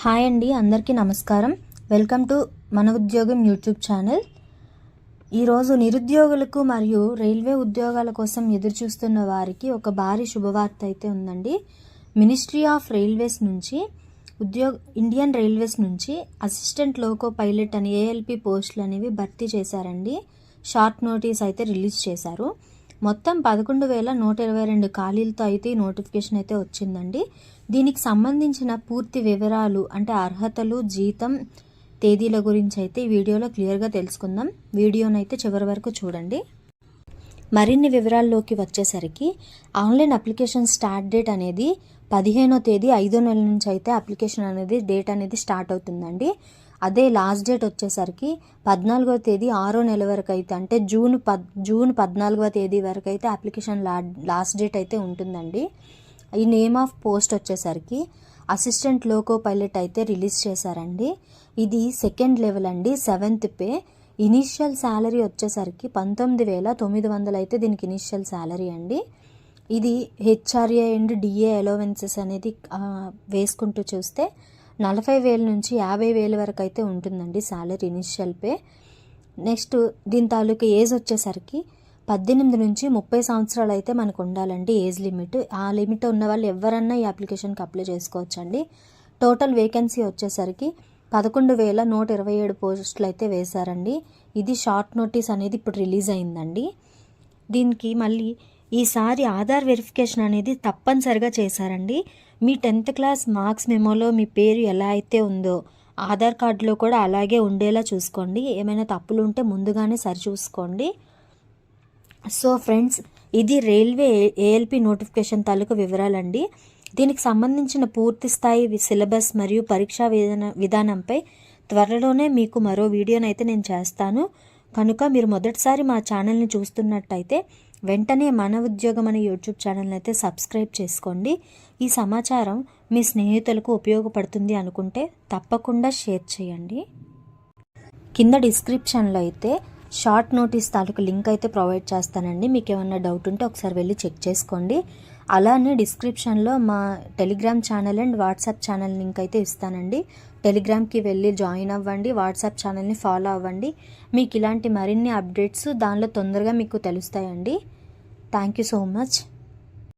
Hi అండి, అందరికీ నమస్కారం. వెల్కమ్ టు మన ఉద్యోగం యూట్యూబ్ ఛానల్. ఈరోజు నిరుద్యోగులకు మరియు రైల్వే ఉద్యోగాల కోసం ఎదురు చూస్తున్న వారికి ఒక భారీ శుభవార్త అయితే ఉందండి. మినిస్ట్రీ ఆఫ్ రైల్వేస్ నుంచి ఇండియన్ రైల్వేస్ నుంచి అసిస్టెంట్ లోకో పైలట్ అని ఏఎల్పి పోస్టులు అనేవి భర్తీ చేశారండి. షార్ట్ నోటీస్ అయితే రిలీజ్ చేశారు. మొత్తం 11,122 ఖాళీలతో అయితే ఈ నోటిఫికేషన్ అయితే వచ్చిందండి. దీనికి సంబంధించిన పూర్తి వివరాలు అంటే అర్హతలు, జీతం, తేదీల గురించి అయితే ఈ వీడియోలో క్లియర్గా తెలుసుకుందాం. వీడియోని అయితే చివరి వరకు చూడండి. మరిన్ని వివరాల్లోకి వచ్చేసరికి ఆన్లైన్ అప్లికేషన్ స్టార్ట్ డేట్ అనేది 15వ తేదీ 5వ నెల నుంచి అయితే అప్లికేషన్ అనేది డేట్ అనేది స్టార్ట్ అవుతుందండి. అదే లాస్ట్ డేట్ వచ్చేసరికి 14వ తేదీ 6వ నెల వరకు అయితే అంటే జూన్ 14వ తేదీ వరకు అయితే అప్లికేషన్ లాస్ట్ డేట్ అయితే ఉంటుందండి. ఈ నేమ్ ఆఫ్ పోస్ట్ వచ్చేసరికి అసిస్టెంట్ లోకో పైలట్ అయితే రిలీజ్ చేశారండి. ఇది సెకండ్ లెవెల్ అండి, 7th పే. ఇనీషియల్ శాలరీ వచ్చేసరికి 19,900 అయితే దీనికి ఇనీషియల్ శాలరీ అండి. ఇది హెచ్ఆర్ఏ అండ్ డిఏ అలవెన్సెస్ అనేది వేసుకుంటూ చూస్తే 40,000 నుంచి 50,000 వరకు అయితే ఉంటుందండి శాలరీ ఇనిషియల్ పే. నెక్స్ట్ దీని తాలూకు ఏజ్ వచ్చేసరికి 18 నుంచి 30 సంవత్సరాలు అయితే మనకు ఉండాలండి ఏజ్ లిమిట్. ఆ లిమిట్ ఉన్న వాళ్ళు ఎవరన్నా ఈ అప్లికేషన్కి అప్లై చేసుకోవచ్చండి. టోటల్ వేకెన్సీ వచ్చేసరికి 11,127 పోస్టులు అయితే వేశారండి. ఇది షార్ట్ నోటీస్ అనేది ఇప్పుడు రిలీజ్ అయిందండి. దీనికి మళ్ళీ ఈసారి ఆధార్ వెరిఫికేషన్ అనేది తప్పనిసరిగా చేశారండి. మీ 10th క్లాస్ మార్క్స్ మెమోలో మీ పేరు ఎలా అయితే ఉందో ఆధార్ కార్డులో కూడా అలాగే ఉండేలా చూసుకోండి. ఏమైనా తప్పులు ఉంటే ముందుగానే సరిచూసుకోండి. సో ఫ్రెండ్స్, ఇది రైల్వే ఏఎల్పి నోటిఫికేషన్ తాలూకు వివరాలండి. దీనికి సంబంధించిన పూర్తి స్థాయి సిలబస్ మరియు పరీక్షా విధానంపై త్వరలోనే మీకు మరో వీడియోనైతే నేను చేస్తాను. కనుక మీరు మొదటిసారి మా ఛానల్ని చూస్తున్నట్టయితే వెంటనే మన ఉద్యోగం అనే యూట్యూబ్ ఛానల్ని అయితే సబ్స్క్రైబ్ చేసుకోండి. ఈ సమాచారం మీ స్నేహితులకు ఉపయోగపడుతుంది అనుకుంటే తప్పకుండా షేర్ చేయండి. కింద డిస్క్రిప్షన్లో అయితే షార్ట్ నోటీస్ తాలూకు లింక్ అయితే ప్రొవైడ్ చేస్తానండి. మీకు ఏమన్నా డౌట్ ఉంటే ఒకసారి వెళ్ళి చెక్ చేసుకోండి. అలానే డిస్క్రిప్షన్లో మా Telegram channel and WhatsApp channel link అయితే ఇస్తానండి. టెలిగ్రామ్కి వెళ్ళి జాయిన్ అవ్వండి, వాట్సాప్ ఛానల్ని ఫాలో అవ్వండి. మీకు ఇలాంటి మరిన్ని అప్డేట్స్ దానిలో తొందరగా మీకు తెలుస్తాయండి. Thank you so much.